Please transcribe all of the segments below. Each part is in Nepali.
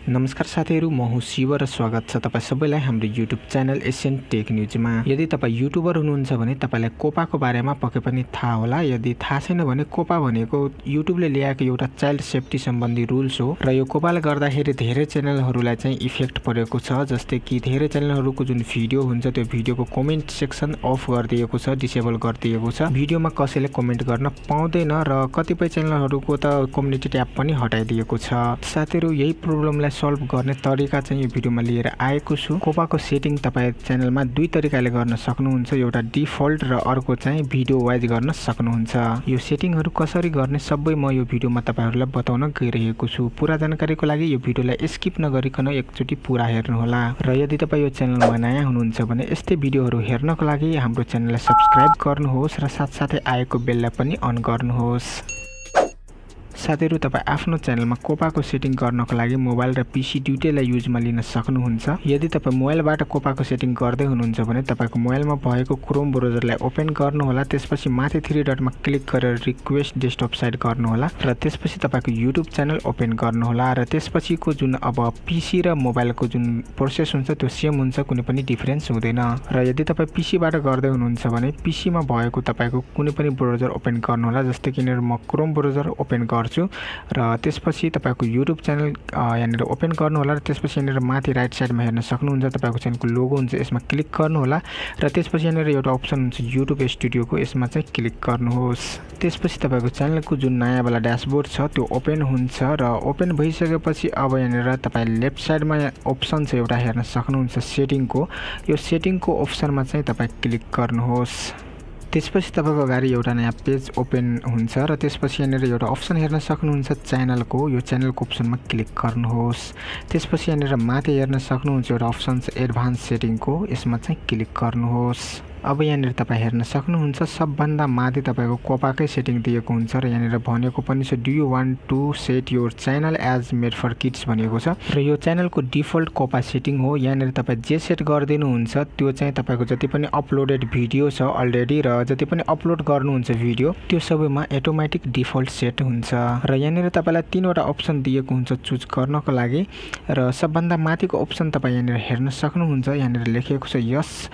नमस्कार साथीहरु, म हुँ शिवा र स्वागत छ तपाई सबैलाई हाम्रो YouTube च्यानल sntechnews-मा। यदि तपाई युट्युबर हुनुहुन्छ भने तपाईलाई कोपाको बारेमा पक्कै पनि थाहा होला। यदि थाहा छैन भने कोपा भनेको युट्युबले ल्याएको एउटा चाइल्ड सेफ्टी सम्बन्धी रुल्स हो र यो कोपाले गर्दाखेरि धेरै च्यानलहरुलाई चाहिँ इफेक्ट परेको छ। जस्तै कि धेरै च्यानलहरुको जुन भिडियो हुन्छ त्यो भिडियोको कमेन्ट सेक्सन अफ गरिदिएको छ, डिसेबल गरिदिएको छ। भिडियोमा कसैले कमेन्ट गर्न पाउँदैन र कतिपय च्यानलहरुको त कम्युनिटी ट्याब पनि हटाइदिएको छ। साथीहरु, यही प्रब्लमलाई सल्भ गर्ने तरिका चाहिँ यो भिडियोमा लिएर आएको छु। कोपाको सेटिङ तपाई च्यानलमा दुई तरिकाले गर्न सक्नुहुन्छ, एउटा डिफल्ट र अर्को चाहिँ भिडियो वाइज गर्न सक्नुहुन्छ। यो सेटिङहरु कसरी गर्ने सबै म यो भिडियोमा तपाईहरुलाई बताउन गइरहेको छु। पूरा जानकारीको लागि यो भिडियोलाई स्किप नगरिकन एकचोटी पूरा हेर्नु होला। र यदि तपाई यो च्यानलमा नयाँ हुनुहुन्छ भने यस्तै भिडियोहरु हेर्नको लागि हाम्रो च्यानललाई सब्स्क्राइब गर्नुहोस् र साथसाथै आएको बेललाई पनि अन गर्नुहोस्। साथीहरु, तपाई आफ्नो च्यानलमा कोपाको सेटिङ गर्नको लागि मोबाइल र पीसी दुईटैलाई युजमा लिन सक्नुहुन्छ। यदि तपाई मोबाइलबाट कोपाको सेटिङ गर्दै हुनुहुन्छ भने तपाईको मोबाइलमा भएको क्रोम ब्राउजरलाई ओपन गर्नु होला। त्यसपछि माथि 3 डटमा क्लिक गरेर रिक्वेस्ट डेस्कटप साइट गर्नु होला र त्यसपछि तपाईको युट्युब च्यानल ओपन गर्नु होला। र त्यसपछिको जुन अब पीसी र मोबाइलको जुन प्रोसेस हुन्छ त्यो सेम हुन्छ, कुनै पनि डिफरेन्स हुँदैन। र यदि तपाई पीसीबाट गर्दै हुनुहुन्छ भने पीसीमा भएको तपाईको कुनै पनि ब्राउजर ओपन गर्नु होला। जस्तै कि म क्रोम ब्राउजर ओपन गर्छु र त्यसपछि तपाईको युट्युब च्यानल यहाँनिर ओपन गर्नु होला र त्यसपछि यहाँनिर माथि राइट साइडमा हेर्न सक्नुहुन्छ तपाईको च्यानलको लोगो हुन्छ, यसमा क्लिक गर्नु होला र त्यसपछि यहाँनिर एउटा अप्सन हुन्छ युट्युब स्टुडियोको, यसमा चाहिँ क्लिक गर्नुहोस्। त्यसपछि तपाईको च्यानलको जुन नयाँ वाला ड्याशबोर्ड छ त्यो ओपन हुन्छ र ओपन भइसकेपछि अब यहाँनिर तपाई लेफ्ट साइडमा अप्सन छ एउटा हेर्न सक्नुहुन्छ सेटिङको। यो सेटिङको अप्सनमा चाहिँ तपाई क्लिक गर्नुहोस्। त्यसपछि तपाईको अगाडि एउटा नयाँ पेज ओपन हुन्छ र त्यसपछि यहाँनिर एउटा अप्सन हेर्न सक्नुहुन्छ च्यानलको। यो च्यानलको अप्सनमा क्लिक गर्नुहोस्। त्यसपछि यहाँनिर माथि हेर्न सक्नुहुन्छ एउटा अप्सन छ एडभान्स सेटिङको, यसमा चाहिँ क्लिक गर्नुहोस्। अब यहाँनिर तपाई हेर्न सक्नुहुन्छ सबभन्दा माथि तपाईको कोपाकै सेटिङ दिएको हुन्छ र यहाँनिर भनेको पनि छ do you want to set your channel as made for kids भनेको छ र यो च्यानलको डिफल्ट कोपा सेटिङ हो। यहाँनिर तपाई जे सेट गरिदिनुहुन्छ त्यो चाहिँ तपाईको जति पनि अपलोडेड भिडियो छ अलरेडी र जति पनि अपलोड गर्नुहुन्छ भिडियो त्यो सबैमा अटोमेटिक डिफल्ट सेट हुन्छ। र यहाँनिर तपाईलाई 3 वटा अप्सन दिएको हुन्छ चुज गर्नको लागि र सबभन्दा माथिको अप्सन तपाई यहाँनिर हेर्न सक्नुहुन्छ। यहाँनिर लेखिएको छ यस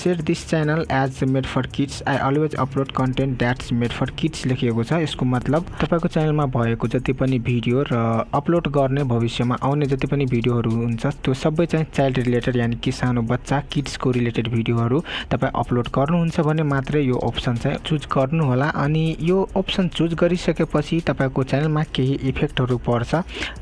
set this channel as made for kids. I always upload content that's made for kids लेखिएको छ। यसको मतलब तपाईको च्यानलमा भएको जति पनि भिडियो र अपलोड गर्ने भविष्यमा आउने जति पनि भिडियोहरु हुन्छ त्यो सबै चाहिँ चाइल्ड रिलेटेड यानी कि सानो बच्चा किड्सको रिलेटेड भिडियोहरु तपाई अपलोड गर्नुहुन्छ भने मात्रै यो अप्सन चाहिँ चुज गर्नु होला। अनि यो अप्सन चुज गरिसकेपछि तपाईको च्यानलमा केही इफेक्टहरु पर्छ।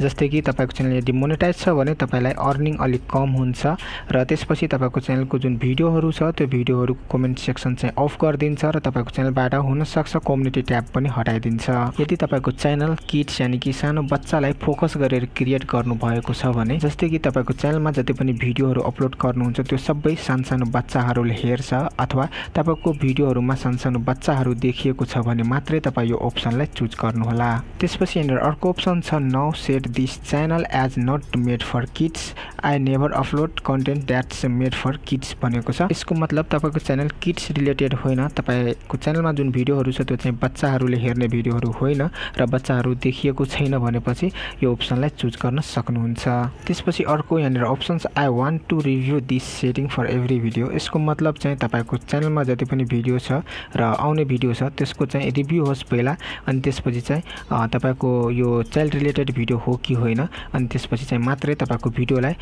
जस्तै कि तपाईको च्यानल यदि मोनेटाइज छ भने तपाईलाई अर्निङ अलि कम हुन्छ र त्यसपछि तपाईको च्यानलको जुन भिडियोहरु छ त्यो भिडियोहरु कमेन्ट सेक्सन चाहिँ अफ गरिदिन्छ र तपाईको च्यानलबाट हुन सक्छ कम्युनिटी ट्याब पनि हटाइदिन्छ। यदि तपाईको च्यानल किड्स यानी कि सानो बच्चालाई फोकस गरेर क्रिएट गर्नु भएको छ भने जस्तै कि तपाईको च्यानलमा जति पनि भिडियोहरु अपलोड गर्नुहुन्छ त्यो सबै सानसानो बच्चाहरुले हेर्छ अथवा तपाईको भिडियोहरुमा सानसानो बच्चाहरु देखिएको छ भने मात्रै तपाई यो अप्सनलाई चुज गर्नु होला। त्यसपछि यहाँनिर अर्को अप्सन छ now set this channel as not made for kids. I never upload content that's made for kids भनेको छ। यसको मतलब तपाईको च्यानल किड्स रिलेटेड होइन, तपाईको च्यानलमा जुन भिडियोहरु छ त्यो चाहिँ बच्चाहरुले हेर्ने भिडियोहरु होइन र बच्चाहरु देखिएको छैन भनेपछि यो अप्सनलाई चुज गर्न सक्नुहुन्छ। त्यसपछि अर्को यहाँनिर अप्सन छ I want to review this setting for every video. यसको मतलब चाहिँ तपाईको च्यानलमा जति पनि भिडियो छ र आउने भिडियो छ त्यसको चाहिँ रिभ्यू होस् पहिला, अनि त्यसपछि चाहिँ तपाईको यो चाइल्ड रिलेटेड भिडियो हो कि होइन, अनि त्यसपछि चाहिँ मात्रै तपाईको भिडियोलाई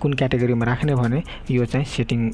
कुन क्याटेगोरीमा राख्ने भने यो चाहिँ सेटिङ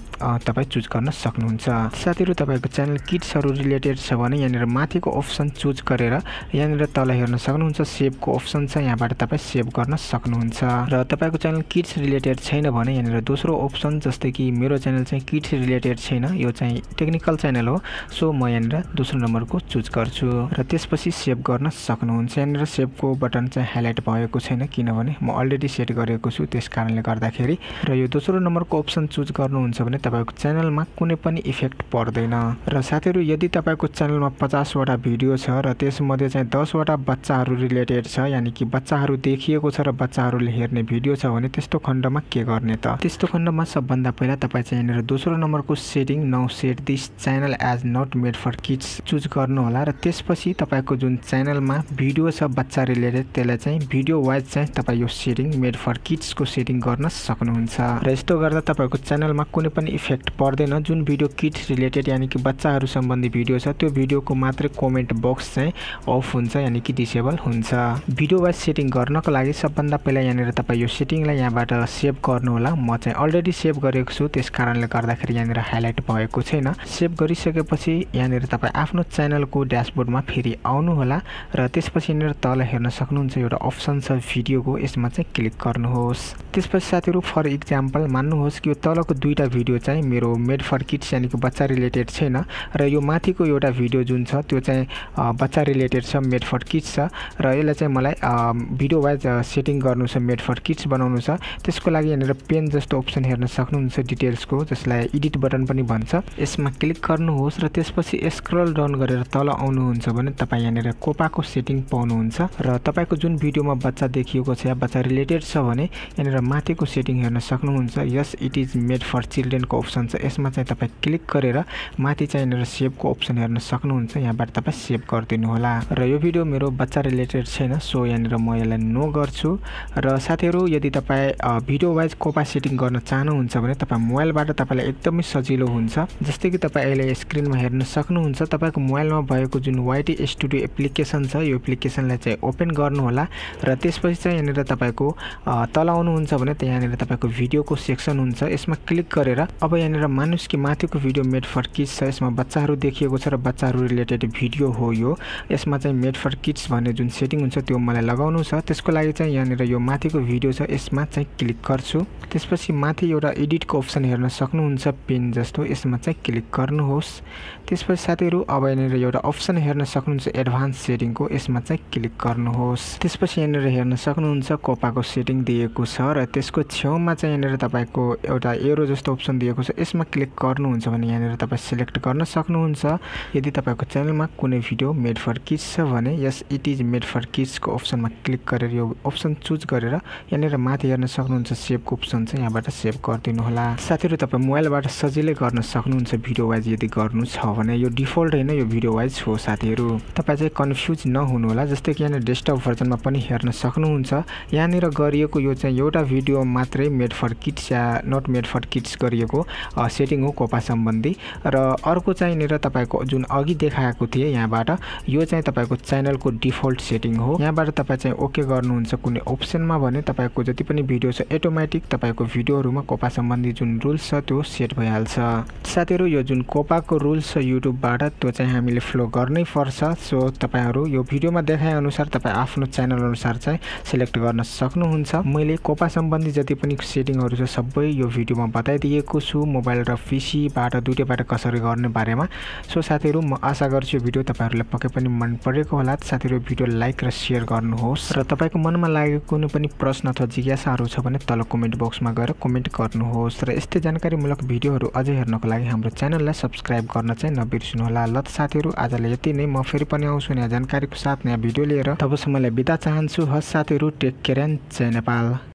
तपाई चुज गर्न सक्नुहुन्छ। साथीहरु, तपाईको च्यानल किड्सहरु रिलेटेड छ भने यहाँनिर माथिको अप्सन चुज गरेर यहाँनिर तल हेर्न सक्नुहुन्छ सेभको अप्सन छ, यहाँबाट तपाई सेभ गर्न सक्नुहुन्छ। र तपाईको च्यानल किड्स रिलेटेड छैन भने यहाँनिर दोस्रो अप्सन जस्तै कि मेरो च्यानल चाहिँ किड्स रिलेटेड छैन, यो चाहिँ टेक्निकल च्यानल हो, सो म यहाँनिर दोस्रो नम्बरको चुज गर्छु र त्यसपछि सेभ गर्न सक्नुहुन्छ। यहाँनिर सेभको बटन चाहिँ हाइलाइट भएको छैन किनभने म अलरेडी सेट गरेको छु, त्यसकारणले गर्दाखेरि। र यो दोस्रो नम्बरको अप्सन चुज गर्नुहुन्छ भने तपाईको च्यानलमा कुनै पनि इफेक्ट पर्दैन। र साथीहरु यदि तपाईको च्यानलमा 50 वटा भिडियो छ र त्यसमध्ये चाहिँ 10 वटा बच्चाहरु रिलेटेड छ यानी कि बच्चाहरु देखिएको छ र बच्चाहरुले हेर्ने भिडियो छ भने त्यस्तो खण्डमा के गर्ने त? त्यस्तो खण्डमा सबभन्दा पहिला तपाई चाहिँ यहाँनिर दोस्रो नम्बरको setting now set this channel as not made for kids choose गर्नु होला र त्यसपछि तपाईको जुन च्यानलमा भिडियो छ बच्चा रिलेटेड त्यसलाई चाहिँ भिडियो वाइज चाहिँ तपाई यो सेटिङ मेड फर किड्स को सेटिङ गर्न सक्नुहुन्छ। र यस्तो गर्दा तपाईको च्यानलमा कुनै पनि इफेक्ट पर्दैन। जुन भिडियो किड्स रिलेटेड यानी कि बच्चाहरु सम्बन्धी भिडियो छ त्यो भिडियोको मात्रै कमेन्ट बक्स चाहिँ अफ हुन्छ यानी कि डिसेबल हुन्छ। भिडियो वाइज सेटिङ गर्नको लागि सबभन्दा पहिला यहाँनिर तपाई यो सेटिङलाई यहाँबाट सेभ गर्नु होला। म चाहिँ अलरेडी सेभ गरेको छु त्यसकारणले गर्दाखेरि यहाँनिर हाइलाइट भएको छैन। सेभ गरिसकेपछि यहाँनिर तपाई आफ्नो च्यानलको ड्याशबोर्डमा फेरि आउनु होला र त्यसपछि यहाँनिर तल हेर्न सक्नुहुन्छ एउटा अप्सन छ भिडियोको, यसमा चाहिँ क्लिक गर्नुहोस्। त्यसपछि साथीहरु फर एक्जाम्पल मान्नुहोस् कि यो तलको दुईटा भिडियो चाहिँ मेरो मेड फर किड्स यानी कि बच्चा रिलेटेड छैन र यो माथिको एउटा भिडियो जुन छ त्यो चाहिँ बच्चा रिलेटेड छ, मेड फर किड्स छ र यसलाई चाहिँ मलाई भिडियो वाइज सेटिङ गर्नु छ, मेड फर किड्स बनाउनु छ। त्यसको लागि यहाँनिर पेन जस्तो अप्सन हेर्न सक्नुहुन्छ डिटेल्सको, जसलाई एडिट बटन पनि भन्छ। यसमा क्लिक गर्नुहोस् र त्यसपछि स्क्रल डाउन गरेर तल आउनुहुन्छ भने तपाई यहाँनिर कोपाको सेटिङ पाउनुहुन्छ र तपाईको जुन भिडियोमा बच्चा देखिएको छ या बच्चा रिलेटेड छ भने यहाँनिर माथिको सेटिङ हेर्न सक्नुहुन्छ। यस it is made for children को अप्सन छ, यसमा चाहिँ तपाई क्लिक गरेर माथि चाहिँ यहाँनिर सेभ को अप्सन हेर्न सक्नुहुन्छ। यहाँबाट तपाई सेभ गरिदिनु होला र यो भिडियो मेरो बच्चा रिलेटेड छैन सो यहाँनिर म यसलाई नो गर्छु। र साथीहरु यदि तपाई भिडियो वाइज कोपा सेटिङ गर्न चाहनुहुन्छ भने तपाई मोबाइलबाट तपाईलाई एकदमै सजिलो हुन्छ। जस्तै कि तपाई अहिले स्क्रिनमा हेर्न सक्नुहुन्छ तपाईको मोबाइलमा भएको जुन वाइटी स्टुडियो एप्लिकेसन छ यो एप्लिकेसनलाई चाहिँ ओपन गर्नु होला र त्यसपछि चाहिँ यहाँनिर तपाईको तल आउनुहुन्छ भने यहाँनिर तपाईको भिडियोको सेक्सन हुन्छ, यसमा क्लिक गरेर अब यहाँनिर मानुस कि माथिको भिडियो मेड फर किड्स छ, यसमा बच्चाहरु देखिएको छ र बच्चाहरु रिलेटेड भिडियो हो यो। यसमा चाहिँ मेड फर किड्स भन्ने जुन सेटिङ हुन्छ त्यो मलाई लगाउनु छ। त्यसको लागि चाहिँ यहाँनिर यो माथिको भिडियो छ यसमा चाहिँ क्लिक गर्छु। त्यसपछि माथि एउटा एडिटको अप्सन हेर्न सक्नुहुन्छ पेन जस्तो, यसमा चाहिँ क्लिक गर्नुहोस्। त्यसपछि साथीहरु अब यहाँनिर एउटा अप्सन हेर्न सक्नुहुन्छ एडभान्स सेटिङको, यसमा चाहिँ क्लिक गर्नुहोस्। त्यसपछि यहाँनिर हेर्न सक्नुहुन्छ कोपाको सेटिङ दिएको छ र त्यसको छेउमा चाहिँ यहाँनिर तपाईको एउटा एरो जस्तो अप्सन दिएको छ, यसमा क्लिक गर्नुहुन्छ भने यहाँनिर तपाई सिलेक्ट गर्न सक्नुहुन्छ। यदि तपाईको च्यानलमा कुनै भिडियो मेड फर किड्स छ भने यस it is made for kids को अप्सनमा क्लिक गरेर यो अप्सन चुज गरेर यहाँनिर माथि हेर्न सक्नुहुन्छ सेभ को अप्सन छ, यहाँबाट सेभ गरिदिनु होला। साथीहरु तपाई मोबाइलबाट सजिलै गर्न सक्नुहुन्छ भिडियो वाइज यदि गर्नु छ भने। यो डिफल्ट हैन, यो भिडियो वाइज हो साथीहरु, तपाई चाहिँ कन्फ्युज नहुनु होला। जस्तै कि यहाँ डेस्कटप भर्जनमा पनि हेर्न सक्नुहुन्छ यहाँनिर गरिएको यो चाहिँ एउटा भिडियो मात्रै मेड फर किड्स या नट मेड फर किड्स गरिएको सेटिङ हो कोपा सम्बन्धी र अर्को चाहिँ यहाँनिर तपाईको जुन अघि देखाएको थिए यहाँबाट यो चाहिँ तपाईको च्यानलको डिफल्ट सेटिङ हो। यहाँबाट तपाई चाहिँ ओके गर्नुहुन्छ कुनै अप्सनमा भने तपाईको जति पनि भिडियो छ अटोमेटिक तपाईको भिडियोहरुमा कोपा सम्बन्धी जुन रुल्स छ त्यो सेट भइहाल्छ। साथीहरु यो जुन कोपाको रुल्स छ युट्युबबाट त्यो चाहिँ हामीले फलो गर्नै पर्छ। सो तपाईहरु यो भिडियोमा देखाए अनुसार तपाई आफ्नो च्यानल अनुसार चाहिँ सिलेक्ट गर्न सक्नुहुन्छ। मैले कोपा सम्बन्धी जति पनि सेटिङहरु छ सबै यो भिडियोमा बताइदिएको छु, मोबाइल र पीसी बाट दुईटैबाट कसरी गर्ने बारेमा। सो साथीहरु म आशा गर्छु यो भिडियो तपाईहरुलाई पक्कै पनि मन परेको होला। साथीहरु भिडियो लाइक र शेयर गर्नुहोस् र तपाईको मनमा लागेको कुनै पनि प्रश्न अथवा जिज्ञासाहरु छ भने तल कमेन्ट बक्समा गएर कमेन्ट गर्नुहोस् र यस्तै जानकारीमूलक भिडियोहरु अझै हेर्नको लागि हाम्रो च्यानललाई सब्स्क्राइब गर्न चाहिँ नबिर्सनु होला। ल त साथीहरु आजलाई यति नै, म फेरि पनि आउँछु नयाँ जानकारीको साथ नयाँ भिडियो लिएर। तबसम्मलाई बिदा चाहन्छु। हस् साथीहरु, टेक केयर एन्ड जय नेपाल।